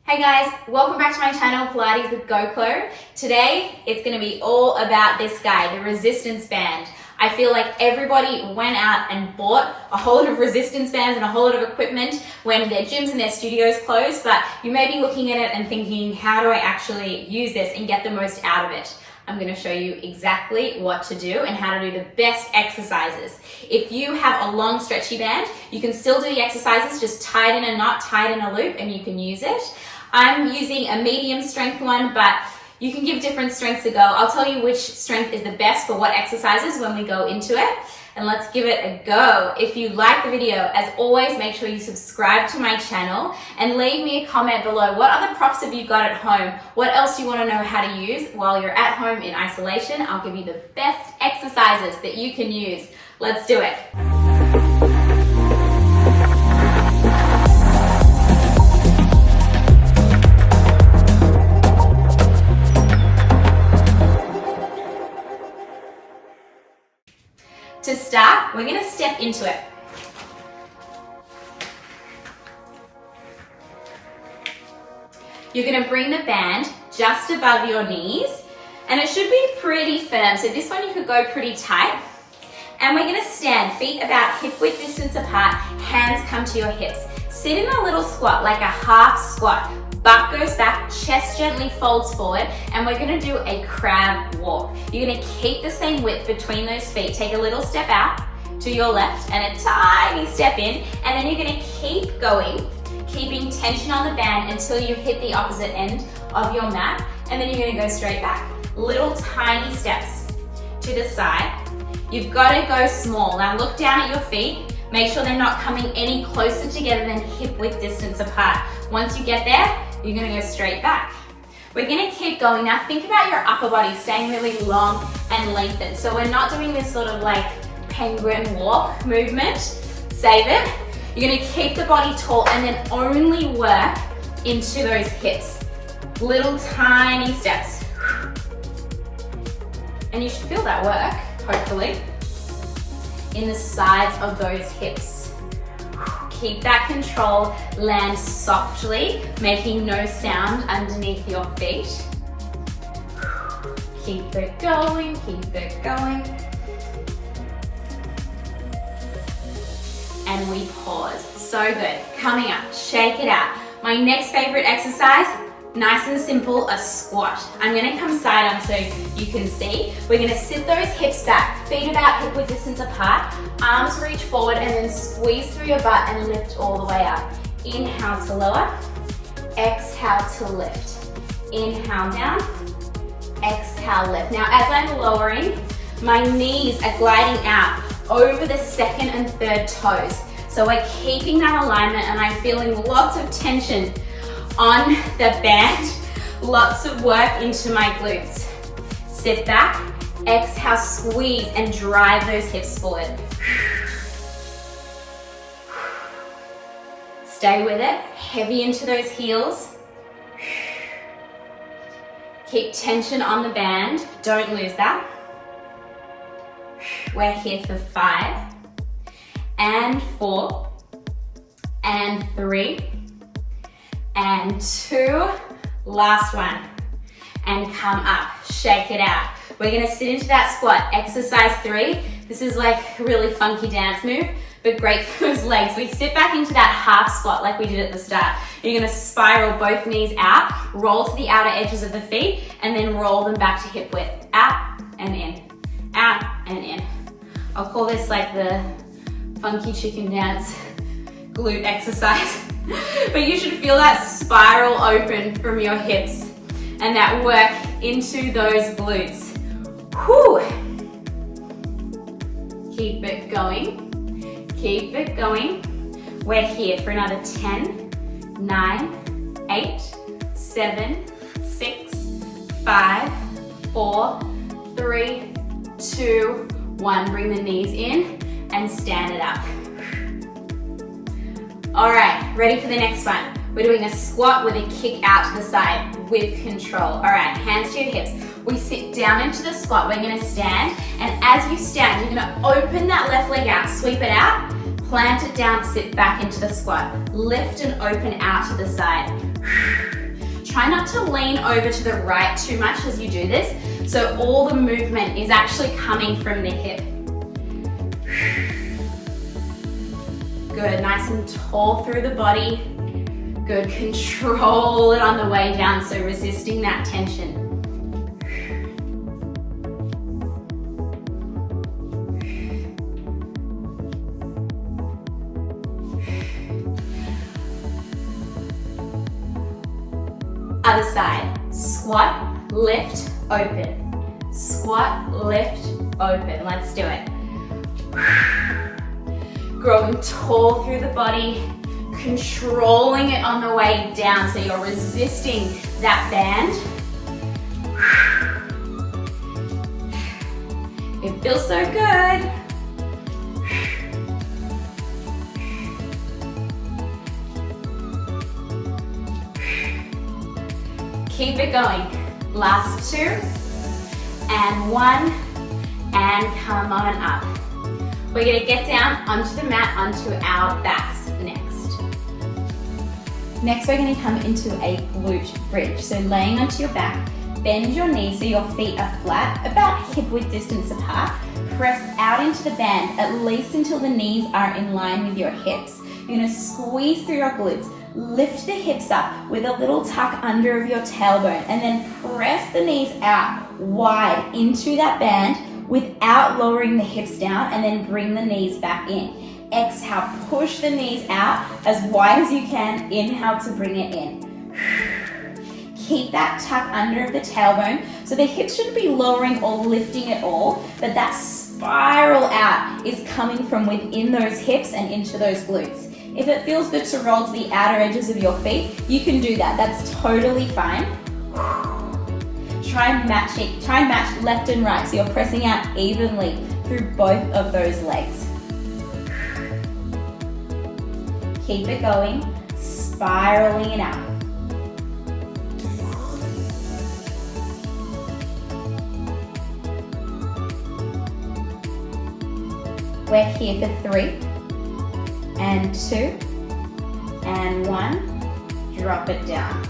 Hey guys, welcome back to my channel, Pilates with Go Chlo. Today, it's gonna be all about this guy, the resistance band. I feel like everybody went out and bought a whole lot of resistance bands and a whole lot of equipment when their gyms and their studios closed, but you may be looking at it and thinking, how do I actually use this and get the most out of it? I'm going to show you exactly what to do and how to do the best exercises. If you have a long stretchy band, you can still do the exercises, just tie it in a knot, tie it in a loop, and you can use it. I'm using a medium strength one, but you can give different strengths a go. I'll tell you which strength is the best for what exercises when we go into it. And let's give it a go. If you like the video, as always, make sure you subscribe to my channel and leave me a comment below. What other props have you got at home? What else do you want to know how to use while you're at home in isolation? I'll give you the best exercises that you can use. Let's do it. To start, we're going to step into it. You're going to bring the band just above your knees, and it should be pretty firm. So this one you could go pretty tight. And we're going to stand, feet about hip width distance apart, hands come to your hips. Sit in a little squat, like a half squat. Butt goes back, chest gently folds forward, and we're gonna do a crab walk. You're gonna keep the same width between those feet. Take a little step out to your left and a tiny step in, and then you're gonna keep going, keeping tension on the band until you hit the opposite end of your mat, and then you're gonna go straight back. Little tiny steps to the side. You've gotta go small. Now look down at your feet. Make sure they're not coming any closer together than hip width distance apart. Once you get there, you're gonna go straight back. We're gonna keep going. Now think about your upper body staying really long and lengthened. So we're not doing this sort of like penguin walk movement. Save it. You're gonna keep the body tall and then only work into those hips. Little tiny steps. And you should feel that work, hopefully, in the sides of those hips. Keep that control, land softly, making no sound underneath your feet. Keep it going, keep it going. And we pause. So good. Coming up, shake it out. My next favorite exercise, nice and simple, a squat. I'm gonna come side on so you can see. We're gonna sit those hips back, feet about hip width distance apart, arms reach forward, and then squeeze through your butt and lift all the way up. Inhale to lower, exhale to lift. Inhale down, exhale lift. Now as I'm lowering, my knees are gliding out over the second and third toes. So we're keeping that alignment, and I'm feeling lots of tension on the band, lots of work into my glutes. Sit back, exhale, squeeze, and drive those hips forward. Stay with it, heavy into those heels. Keep tension on the band, don't lose that. We're here for 5, and 4, and 3, and 2, last one, and come up, shake it out. We're gonna sit into that squat, exercise 3. This is like a really funky dance move, but great for those legs. We sit back into that half squat like we did at the start. You're gonna spiral both knees out, roll to the outer edges of the feet, and then roll them back to hip width. Out and in, out and in. I'll call this like the funky chicken dance glute exercise. But you should feel that spiral open from your hips and that work into those glutes. Whew. Keep it going. Keep it going. We're here for another 10, 9, 8, 7, 6, 5, 4, 3, 2, 1. Bring the knees in and stand it up. All right, ready for the next one. We're doing a squat with a kick out to the side with control. All right, hands to your hips. We sit down into the squat. We're gonna stand, and as you stand, you're gonna open that left leg out, sweep it out, plant it down, sit back into the squat. Lift and open out to the side. Try not to lean over to the right too much as you do this, so all the movement is actually coming from the hip. Good, nice and tall through the body. Good, control it on the way down, so resisting that tension. Other side, squat, lift, open. Squat, lift, open. Let's do it. Growing tall through the body, controlling it on the way down, so you're resisting that band. It feels so good. Keep it going. Last 2, and 1, and come on up. We're gonna get down onto the mat, onto our backs next. Next, we're gonna come into a glute bridge. So laying onto your back, bend your knees so your feet are flat, about hip width distance apart. Press out into the band, at least until the knees are in line with your hips. You're gonna squeeze through your glutes. Lift the hips up with a little tuck under of your tailbone, and then press the knees out wide into that band without lowering the hips down, and then bring the knees back in. Exhale, push the knees out as wide as you can. Inhale to bring it in. Keep that tuck under of the tailbone, so the hips shouldn't be lowering or lifting at all, but that spiral out is coming from within those hips and into those glutes. If it feels good to roll to the outer edges of your feet, you can do that. That's totally fine. Try and match left and right, so you're pressing out evenly through both of those legs. Keep it going, spiraling it out. We're here for 3, and 2, and 1, drop it down.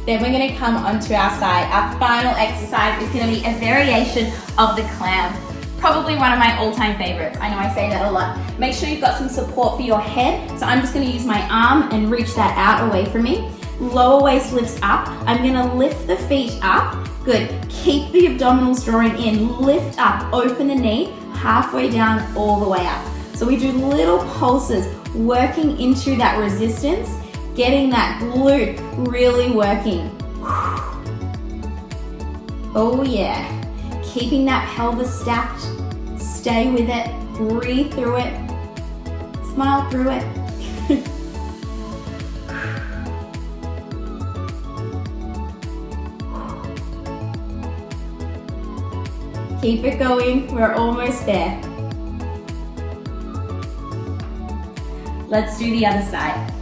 Then we're gonna come onto our side. Our final exercise is gonna be a variation of the clam. Probably one of my all-time favorites. I know I say that a lot. Make sure you've got some support for your head. So I'm just gonna use my arm and reach that out away from me. Lower waist lifts up. I'm gonna lift the feet up. Good, keep the abdominals drawing in. Lift up, open the knee, halfway down, all the way up. So we do little pulses, working into that resistance, getting that glute really working. Oh yeah. Keeping that pelvis stacked. Stay with it. Breathe through it. Smile through it. Keep it going. We're almost there. Let's do the other side.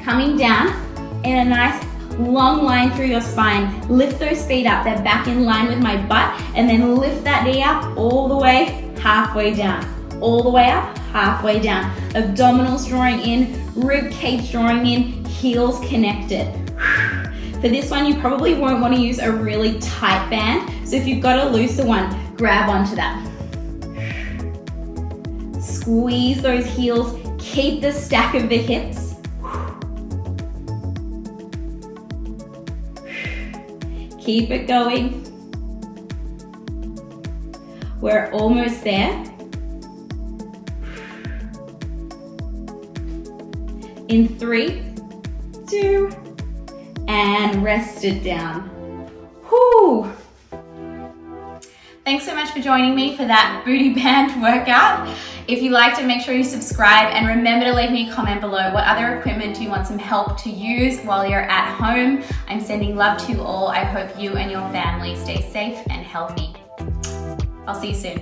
Coming down in a nice long line through your spine. Lift those feet up, they're back in line with my butt, and then lift that knee up all the way, halfway down. All the way up, halfway down. Abdominals drawing in, rib cage drawing in, heels connected. For this one, you probably won't want to use a really tight band, so if you've got a looser one, grab onto that. Squeeze those heels, keep the stack of the hips. Keep it going. We're almost there. In 3, 2, and rest it down. Whew. Thanks so much for joining me for that booty band workout. If you liked it, make sure you subscribe, and remember to leave me a comment below. What other equipment do you want some help to use while you're at home? I'm sending love to you all. I hope you and your family stay safe and healthy. I'll see you soon.